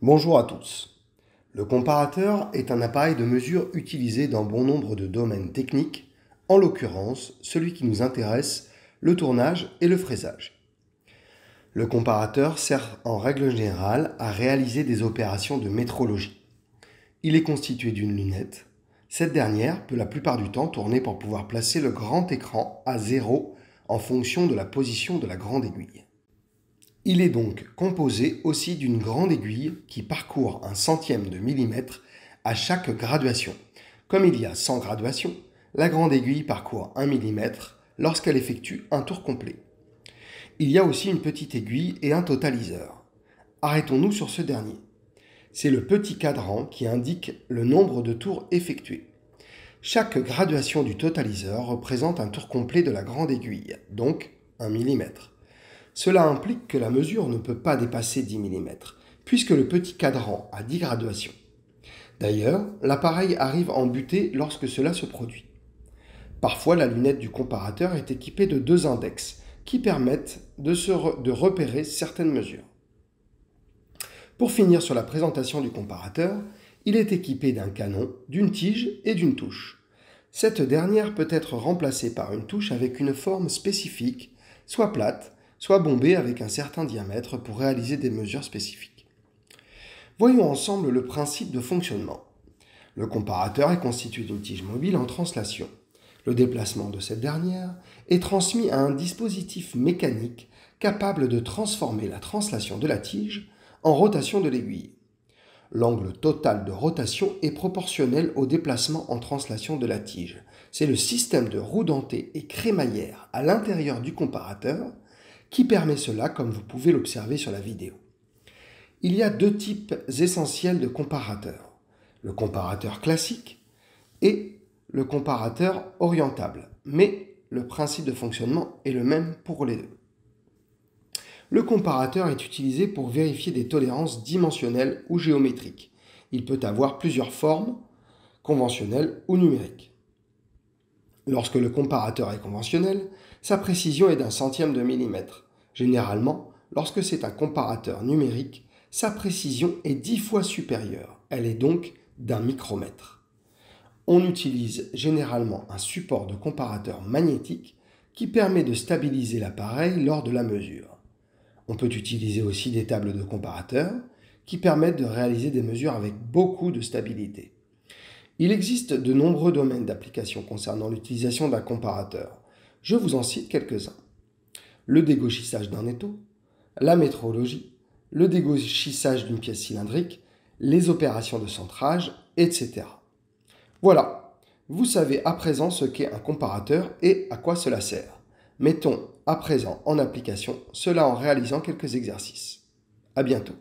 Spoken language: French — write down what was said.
Bonjour à tous. Le comparateur est un appareil de mesure utilisé dans bon nombre de domaines techniques, en l'occurrence celui qui nous intéresse, le tournage et le fraisage. Le comparateur sert en règle générale à réaliser des opérations de métrologie. Il est constitué d'une lunette. Cette dernière peut la plupart du temps tourner pour pouvoir placer le grand écran à 0 en fonction de la position de la grande aiguille. Il est donc composé aussi d'une grande aiguille qui parcourt un centième de millimètre à chaque graduation. Comme il y a 100 graduations, la grande aiguille parcourt 1 mm lorsqu'elle effectue un tour complet. Il y a aussi une petite aiguille et un totaliseur. Arrêtons-nous sur ce dernier. C'est le petit cadran qui indique le nombre de tours effectués. Chaque graduation du totaliseur représente un tour complet de la grande aiguille, donc 1 mm. Cela implique que la mesure ne peut pas dépasser 10 mm, puisque le petit cadran a 10 graduations. D'ailleurs, l'appareil arrive en butée lorsque cela se produit. Parfois, la lunette du comparateur est équipée de 2 index, qui permettent de repérer certaines mesures. Pour finir sur la présentation du comparateur, il est équipé d'un canon, d'une tige et d'une touche. Cette dernière peut être remplacée par une touche avec une forme spécifique, soit plate, soit bombée avec un certain diamètre pour réaliser des mesures spécifiques. Voyons ensemble le principe de fonctionnement. Le comparateur est constitué d'une tige mobile en translation. Le déplacement de cette dernière est transmis à un dispositif mécanique capable de transformer la translation de la tige en rotation de l'aiguille. L'angle total de rotation est proportionnel au déplacement en translation de la tige. C'est le système de roue dentée et crémaillère à l'intérieur du comparateur qui permet cela, comme vous pouvez l'observer sur la vidéo. Il y a 2 types essentiels de comparateurs, le comparateur classique et le comparateur orientable, mais le principe de fonctionnement est le même pour les deux. Le comparateur est utilisé pour vérifier des tolérances dimensionnelles ou géométriques. Il peut avoir plusieurs formes, conventionnelles ou numériques. Lorsque le comparateur est conventionnel, sa précision est d'un centième de millimètre. Généralement, lorsque c'est un comparateur numérique, sa précision est 10 fois supérieure. Elle est donc d'un micromètre. On utilise généralement un support de comparateur magnétique qui permet de stabiliser l'appareil lors de la mesure. On peut utiliser aussi des tables de comparateurs qui permettent de réaliser des mesures avec beaucoup de stabilité. Il existe de nombreux domaines d'application concernant l'utilisation d'un comparateur. Je vous en cite quelques-uns. Le dégauchissage d'un étau, la métrologie, le dégauchissage d'une pièce cylindrique, les opérations de centrage, etc. Voilà, vous savez à présent ce qu'est un comparateur et à quoi cela sert. Mettons à présent en application cela en réalisant quelques exercices. À bientôt.